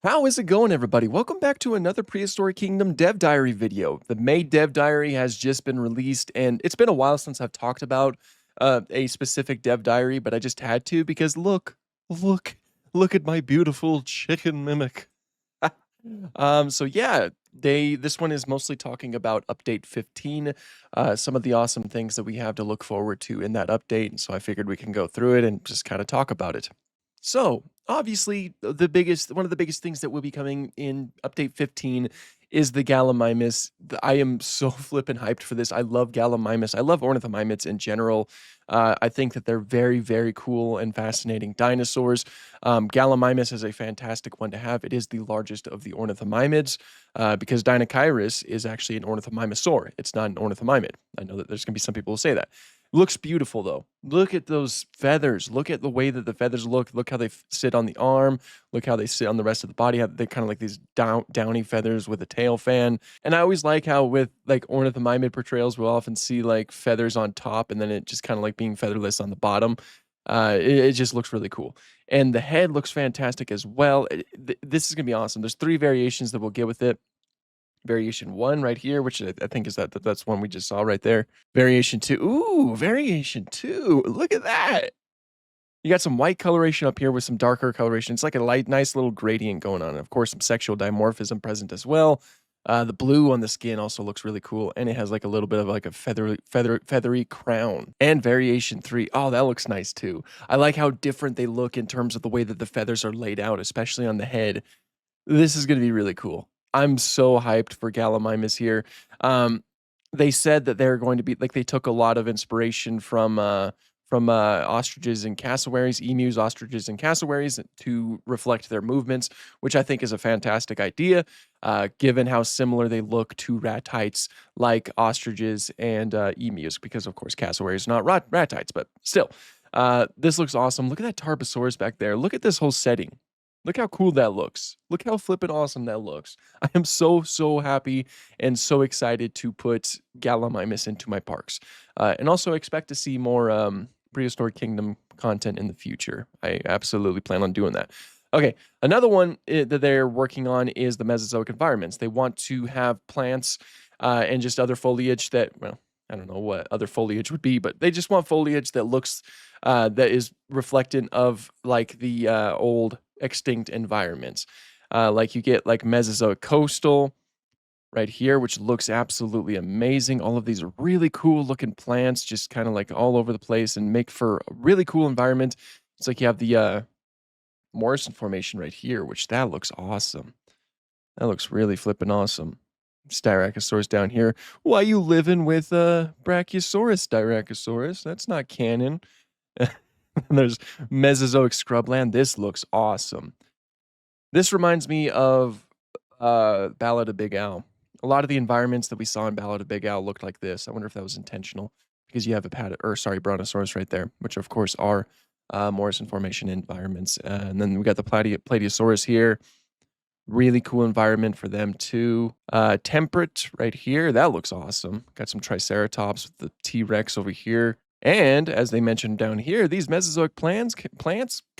How is it going, everybody? Welcome back to another Prehistoric Kingdom Dev Diary video. The May Dev Diary has just been released, and it's been a while since I've talked about a specific Dev Diary, but I just had to because look, look at my beautiful chicken mimic. So yeah, this one is mostly talking about update 15, some of the awesome things that we have to look forward to in that update, and so I figured we can go through it and just kind of talk about it. So, obviously, one of the biggest things that will be coming in update 15 is the Gallimimus. I am so flippin' hyped for this. I love Gallimimus. I love ornithomimids in general. I think that they're very, very cool and fascinating dinosaurs. Gallimimus is a fantastic one to have. It is the largest of the ornithomimids because Dinochirus is actually an ornithomimosaur. It's not an ornithomimid. I know that there's going to be some people who say that. Looks beautiful though. Look at those feathers. Look at the way that the feathers look. Look how they sit on the arm. Look how they sit on the rest of the body. How they're kind of like these downy feathers with a tail fan. And I always like how with like ornithomimid portrayals, we'll often see like feathers on top and then it just kind of like being featherless on the bottom. It just looks really cool. And the head looks fantastic as well. This is going to be awesome. There's 3 variations that we'll get with it. Variation 1 right here, which I think is that's one we just saw right there. Variation 2. Ooh, variation 2. Look at that. You got some white coloration up here with some darker coloration. It's like a nice little gradient going on. And of course, some sexual dimorphism present as well. The blue on the skin also looks really cool, and it has like a little bit of like a feathery crown. And variation 3. Oh, that looks nice too. I like how different they look in terms of the way that the feathers are laid out, especially on the head. This is going to be really cool. I'm so hyped for Gallimimus here. They said that they're going to be like they took a lot of inspiration from ostriches and cassowaries, emus, ostriches, and cassowaries to reflect their movements, which I think is a fantastic idea, given how similar they look to ratites like ostriches and emus, because of course cassowaries are not ratites, but still, this looks awesome. Look at that Tarbosaurus back there. Look at this whole setting. Look how cool that looks. Look how flippin' awesome that looks. I am so happy and so excited to put Gallimimus into my parks. And also expect to see more Prehistoric Kingdom content in the future. I absolutely plan on doing that. Okay, another one that they're working on is the Mesozoic environments. They want to have plants and just other foliage that, well, I don't know what other foliage would be, but they just want foliage that looks, that is reflectant of like the old extinct environments. Like you get like Mesozoic coastal right here, which looks absolutely amazing. All of these are really cool looking plants, just kind of like all over the place and make for a really cool environment. It's like you have the Morrison Formation right here, which that looks awesome. That looks really flippin' awesome. Styracosaurus down here. Why you living with Brachiosaurus, Styracosaurus? That's not canon. And there's Mesozoic scrubland. This looks awesome. This reminds me of Ballad of Big Al. A lot of the environments that we saw in Ballad of Big Al looked like this. I wonder if that was intentional because you have Brontosaurus right there, which of course are Morrison Formation environments. And then we got the Plateosaurus here. Really cool environment for them too. Temperate right here. That looks awesome. Got some Triceratops with the T-Rex over here. And as they mentioned down here, these Mesozoic plants,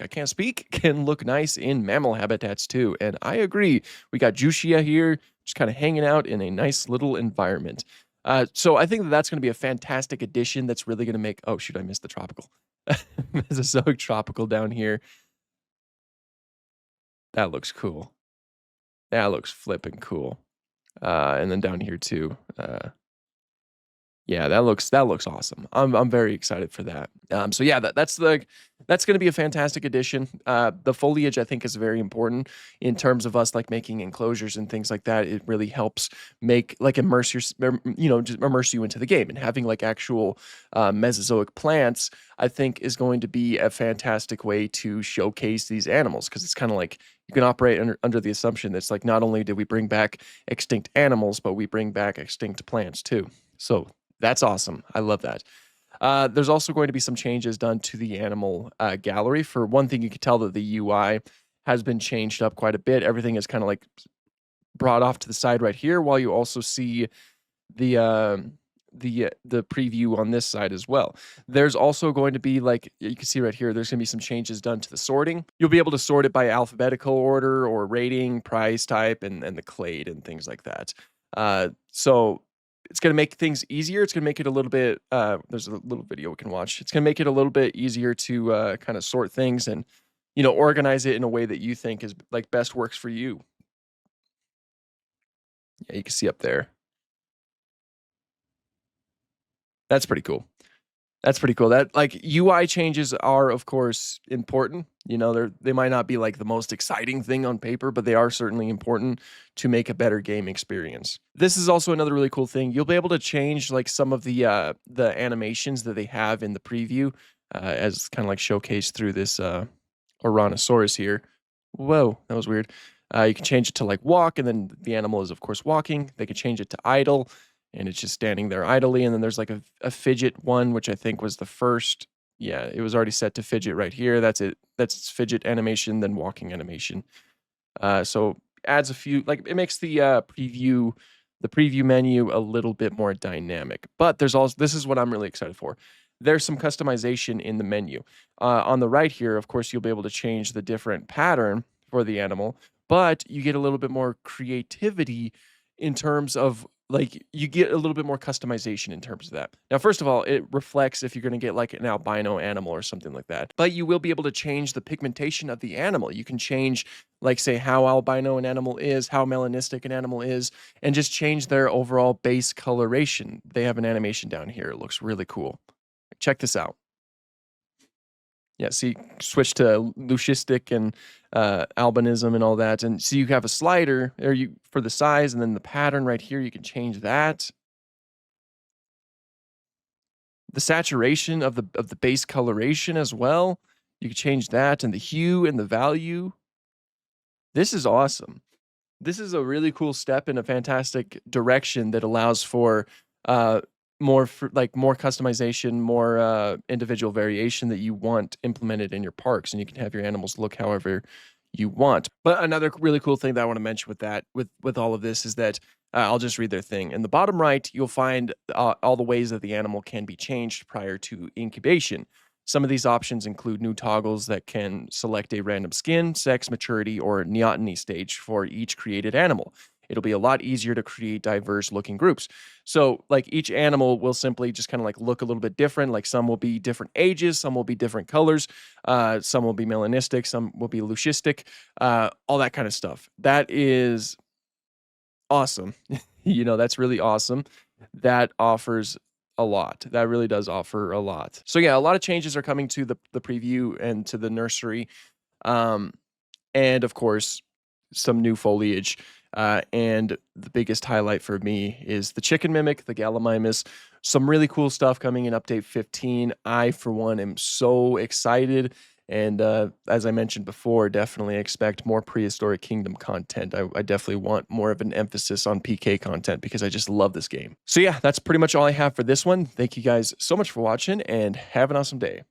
I can't speak, can look nice in mammal habitats too. And I agree. We got Jushia here, just kind of hanging out in a nice little environment. So I think that that's going to be a fantastic addition that's really going to make, oh shoot, I missed the tropical. Mesozoic tropical down here. That looks cool. That looks flipping cool. And then down here too. Yeah, that looks awesome. I'm very excited for that. So yeah, that's going to be a fantastic addition. The foliage I think is very important in terms of us like making enclosures and things like that. It really helps make like immerse just immerse you into the game, and having like actual Mesozoic plants I think is going to be a fantastic way to showcase these animals, because it's kind of like you can operate under the assumption that it's like not only did we bring back extinct animals, but we bring back extinct plants too. So that's awesome. I love that. There's also going to be some changes done to the animal gallery. For one thing, you can tell that the UI has been changed up quite a bit. Everything is kind of like brought off to the side right here, while you also see the the preview on this side as well. There's also going to be like you can see right here, there's gonna be some changes done to the sorting. You'll be able to sort it by alphabetical order or rating, price type, and the clade and things like that. So it's gonna make things easier. It's gonna make it a little bit. There's a little video we can watch. It's gonna make it a little bit easier to kind of sort things and organize it in a way that you think is like best works for you. Yeah, you can see up there. That's pretty cool. That's pretty cool. That like UI changes are of course important. They might not be like the most exciting thing on paper, but they are certainly important to make a better game experience. This is also another really cool thing. You'll be able to change like some of the animations that they have in the preview, as kind of like showcased through this Oranosaurus here. Whoa, that was weird. You can change it to like walk, and then the animal is of course walking. They could change it to idle, and it's just standing there idly. And then there's like a fidget one, which I think was the first. Yeah, it was already set to fidget right here. That's it. That's its fidget animation, then walking animation. So adds a few, like it makes the preview menu a little bit more dynamic. But there's also, this is what I'm really excited for. There's some customization in the menu. On the right here, of course, you'll be able to change the different pattern for the animal, but you get a little bit more creativity in terms of like you get a little bit more customization in terms of that. Now, first of all, it reflects if you're going to get like an albino animal or something like that, but you will be able to change the pigmentation of the animal. You can change, like, say, how albino an animal is, how melanistic an animal is, and just change their overall base coloration. They have an animation down here. It looks really cool. Check this out. Yeah, see, switch to leucistic and albinism and all that, and so you have a slider there you for the size, and then the pattern right here. You can change that. The saturation of the base coloration as well. You can change that, and the hue and the value. This is awesome. This is a really cool step in a fantastic direction that allows for uh, more customization, more individual variation that you want implemented in your parks, and you can have your animals look however you want. But another really cool thing that I want to mention with that, with all of this, is that I'll just read their thing. In the bottom right, you'll find all the ways that the animal can be changed prior to incubation. Some of these options include new toggles that can select a random skin, sex, maturity, or neoteny stage for each created animal. It'll be a lot easier to create diverse looking groups. So, like each animal will simply just kind of like look a little bit different. Like some will be different ages, some will be different colors, some will be melanistic, some will be leucistic, all that kind of stuff. That is awesome. That's really awesome. That offers a lot. That really does offer a lot. So yeah, a lot of changes are coming to the preview and to the nursery. Um, and of course, some new foliage. And the biggest highlight for me is the chicken mimic, the Gallimimus. Some really cool stuff coming in update 15. I, for one, am so excited. And as I mentioned before, definitely expect more Prehistoric Kingdom content. I definitely want more of an emphasis on PK content because I just love this game. So yeah, that's pretty much all I have for this one. Thank you guys so much for watching and have an awesome day.